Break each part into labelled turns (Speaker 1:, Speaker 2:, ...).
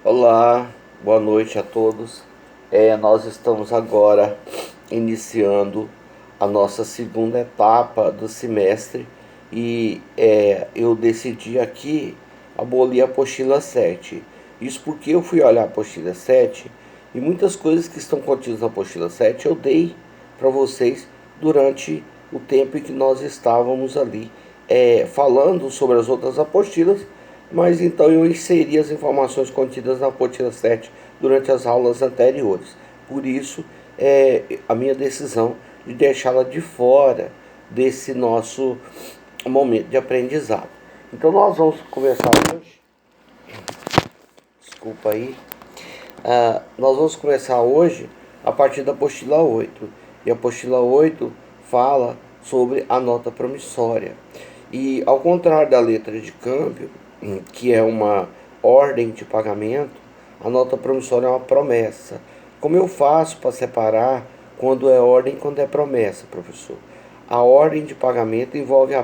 Speaker 1: Olá, boa noite a todos. Nós estamos agora iniciando a nossa segunda etapa do semestre e eu decidi aqui abolir a apostila 7. Isso porque eu fui olhar a apostila 7 e muitas coisas que estão contidas na apostila 7 eu dei para vocês durante o tempo em que nós estávamos ali falando sobre as outras apostilas, mas então eu inseri as informações contidas na apostila 7 durante as aulas anteriores. Por isso, a minha decisão de deixá-la de fora desse nosso momento de aprendizado. Então nós vamos conversar hoje. Desculpa aí. Nós vamos começar hoje a partir da apostila 8. E a apostila 8 fala sobre a nota promissória. E ao contrário da letra de câmbio, que é uma ordem de pagamento, a nota promissória é uma promessa. Como eu faço para separar quando é ordem e quando é promessa, professor? A ordem de pagamento envolve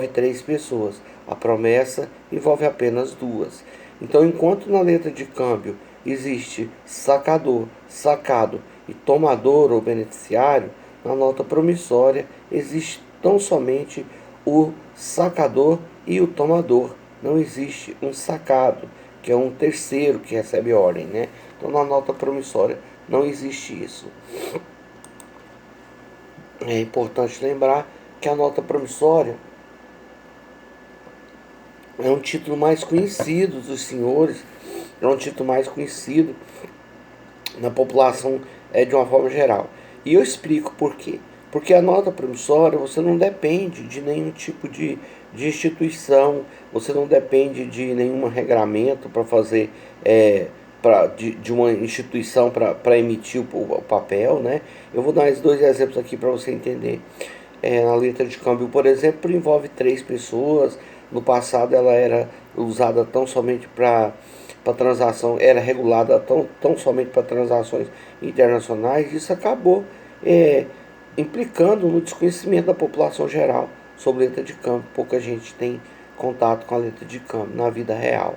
Speaker 1: três pessoas. A promessa envolve apenas duas. Então, enquanto na letra de câmbio existe sacador, sacado e tomador ou beneficiário, na nota promissória existe tão somente o sacador e o tomador. Não existe um sacado, que é um terceiro que recebe ordem, né? Então, na nota promissória não existe isso. É importante lembrar que a nota promissória é um título mais conhecido dos senhores, é um título mais conhecido na população de uma forma geral. E eu explico por quê. Porque a nota promissória você não depende de nenhum tipo de instituição, você não depende de nenhum regramento para fazer, de uma instituição para emitir o papel, né? Eu vou dar esses dois exemplos aqui para você entender. Na letra de câmbio, por exemplo, envolve três pessoas. No passado ela era usada tão somente para transação, era regulada tão somente para transações internacionais. Isso acabou implicando no desconhecimento da população geral sobre letra de câmbio. Pouca gente tem contato com a letra de câmbio na vida real.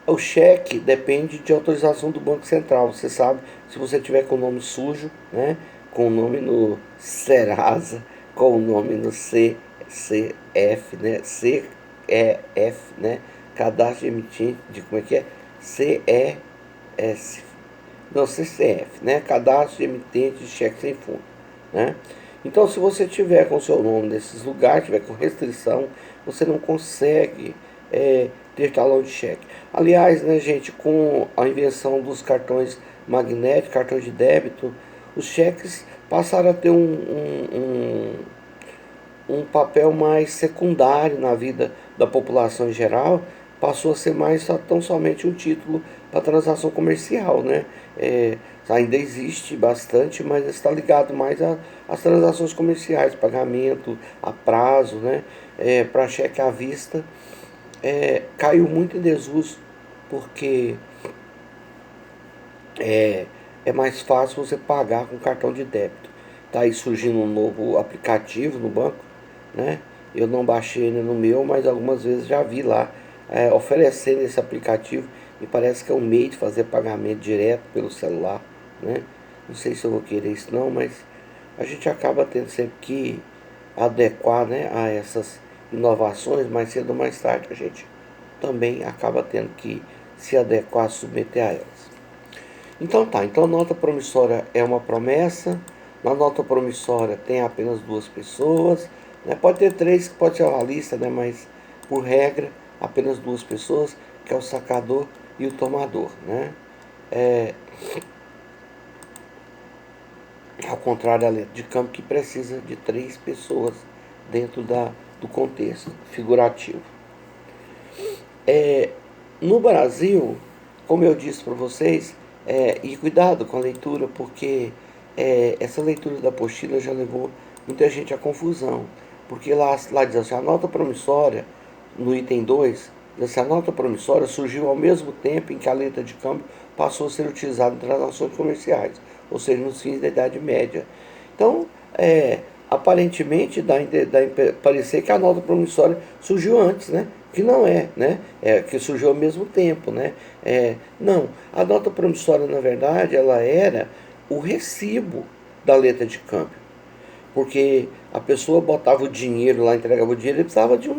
Speaker 1: O cheque depende de autorização do Banco Central. Você sabe, se você tiver com o nome sujo, né, com o nome no Serasa, com o nome no CF, né, CEF, né, Cadastro de Emitente, como é que é? CES, não, CCF, né, Cadastro de Emitente de Cheque Sem Fundo, né? Então, se você tiver com o seu nome nesses lugares, tiver com restrição, você não consegue ter talão de cheque. Aliás, né, gente, com a invenção dos cartões magnéticos, cartões de débito, os cheques passaram a ter um papel mais secundário na vida da população em geral, passou a ser mais tão somente um título para transação comercial, né? Ainda existe bastante, mas está ligado mais às transações comerciais, pagamento a prazo, né? Para cheque à vista, caiu muito em desuso, porque é mais fácil você pagar com cartão de débito. Está aí surgindo um novo aplicativo no banco, né? Eu não baixei ele no meu, mas algumas vezes já vi lá oferecendo esse aplicativo, e parece que é um meio de fazer pagamento direto pelo celular, né? Não sei se eu vou querer isso não, mas a gente acaba tendo sempre que adequar, né, a essas inovações. Mais cedo ou mais tarde a gente também acaba tendo que se adequar, submeter a elas. Então tá, então a nota promissória é uma promessa. Na nota promissória tem apenas duas pessoas, né? Pode ter três, que pode ser uma lista, né? Mas por regra apenas duas pessoas, que é o sacador e o tomador, né? Ao contrário da letra de câmbio, que precisa de três pessoas dentro do contexto figurativo. No Brasil, como eu disse para vocês, e cuidado com a leitura, porque essa leitura da apostila já levou muita gente à confusão. Porque lá diz assim, a nota promissória, no item 2, diz assim, a nota promissória surgiu ao mesmo tempo em que a letra de câmbio passou a ser utilizada em transações comerciais, ou seja, nos fins da Idade Média. Então, aparentemente parecer que a nota promissória surgiu antes, né? Que não é, né? É que surgiu ao mesmo tempo, né? Não, a nota promissória, na verdade, ela era o recibo da letra de câmbio. Porque a pessoa botava o dinheiro lá, entregava o dinheiro, ele precisava de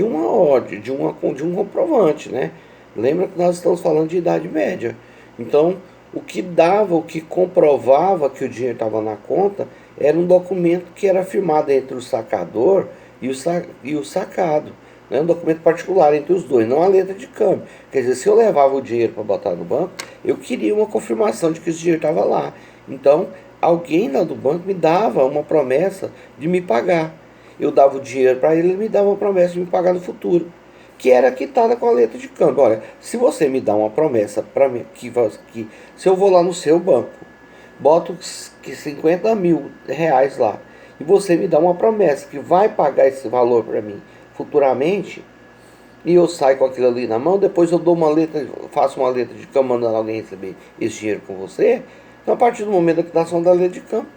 Speaker 1: uma ordem, de um comprovante, né? Lembra que nós estamos falando de Idade Média. Então, o que dava, o que comprovava que o dinheiro estava na conta, era um documento que era firmado entre o sacador e o sacado. Né? Um documento particular entre os dois, não a letra de câmbio. Quer dizer, se eu levava o dinheiro para botar no banco, eu queria uma confirmação de que esse dinheiro estava lá. Então, alguém lá do banco me dava uma promessa de me pagar. Eu dava o dinheiro para ele me dava uma promessa de me pagar no futuro, que era quitada com a letra de câmbio. Olha, se você me dá uma promessa para mim, que se eu vou lá no seu banco, boto que 50 mil reais lá, e você me dá uma promessa que vai pagar esse valor para mim futuramente, e eu saio com aquilo ali na mão, depois eu dou uma letra, faço uma letra de câmbio mandando alguém receber esse dinheiro com você, então a partir do momento da quitação da letra de câmbio,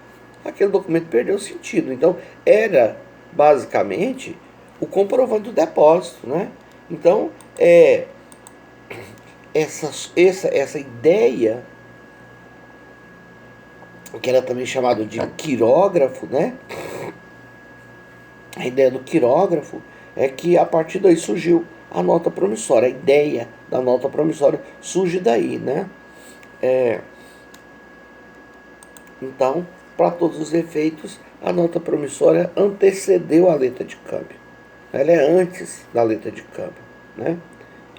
Speaker 1: aquele documento perdeu o sentido. Então era basicamente o comprovante do depósito, né? Então essa ideia, que era também chamado de quirógrafo, né? A ideia do quirógrafo é que a partir daí surgiu a nota promissória. A ideia da nota promissória surge daí, né? Então, para todos os efeitos, a nota promissória antecedeu a letra de câmbio. Ela é antes da letra de câmbio, né?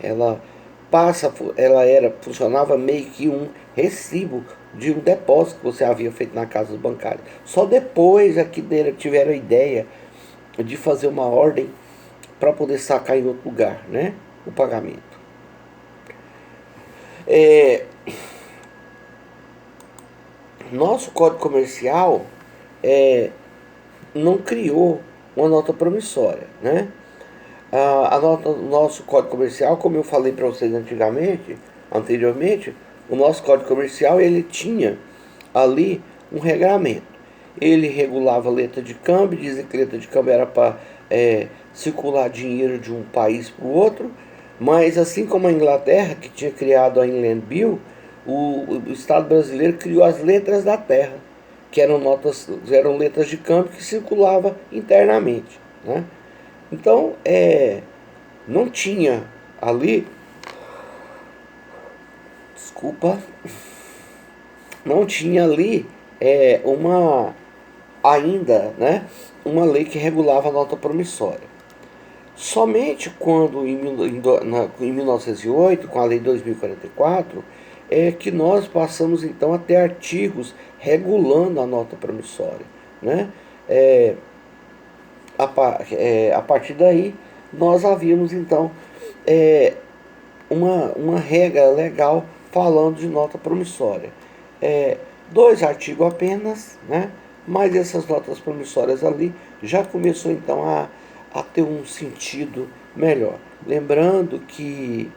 Speaker 1: Ela funcionava meio que um recibo de um depósito que você havia feito na casa bancária. Só depois é que tiveram a ideia de fazer uma ordem para poder sacar em outro lugar, né? O pagamento. Nosso Código Comercial não criou uma nota promissória, né? Nosso Código Comercial, como eu falei para vocês anteriormente, o nosso Código Comercial ele tinha ali um regramento. Ele regulava a letra de câmbio, dizia que a letra de câmbio era para circular dinheiro de um país para o outro, mas assim como a Inglaterra, que tinha criado a Inland Bill, o Estado brasileiro criou as letras da terra, que eram letras de câmbio que circulavam internamente, né? Então, não tinha ali, não tinha ali ainda, né, uma lei que regulava a nota promissória. Somente quando, em 1908, com a Lei 2044, é que nós passamos então a ter artigos regulando a nota promissória, né? A partir daí, nós havíamos então uma regra legal falando de nota promissória. 2 artigos apenas, né? Mas essas notas promissórias ali já começou então a ter um sentido melhor. Lembrando que,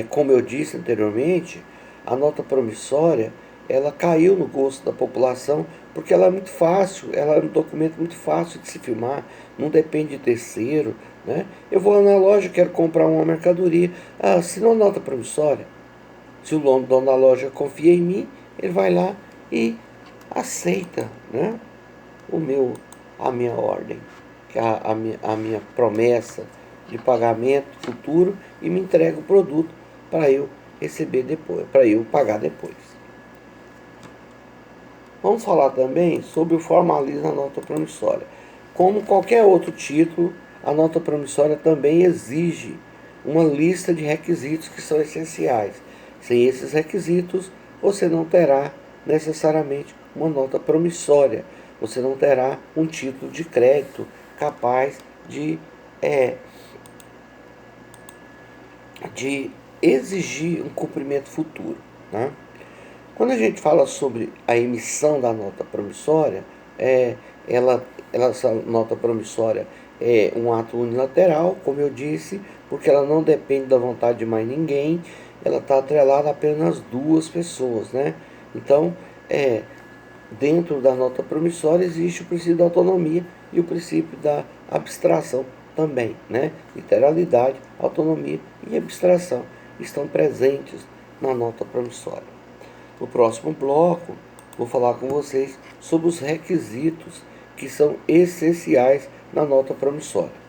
Speaker 1: como eu disse anteriormente, a nota promissória ela caiu no gosto da população porque ela é muito fácil, ela é um documento muito fácil de se firmar, não depende de terceiro, né? Eu vou lá na loja, quero comprar uma mercadoria, assina uma nota promissória. Se o dono da loja confia em mim, ele vai lá e aceita, né, a minha ordem, que é a minha promessa de pagamento futuro, e me entrega o produto para eu receber depois, para eu pagar depois. Vamos falar também sobre o formalismo da nota promissória. Como qualquer outro título, a nota promissória também exige uma lista de requisitos que são essenciais. Sem esses requisitos, você não terá necessariamente uma nota promissória. Você não terá um título de crédito capaz de exigir um cumprimento futuro, né? Quando a gente fala sobre a emissão da nota promissória, essa nota promissória é um ato unilateral, como eu disse, porque ela não depende da vontade de mais ninguém, ela está atrelada a apenas 2 pessoas, né? Então, dentro da nota promissória existe o princípio da autonomia e o princípio da abstração também, né? Literalidade, autonomia e abstração estão presentes na nota promissória. No próximo bloco, vou falar com vocês sobre os requisitos que são essenciais na nota promissória.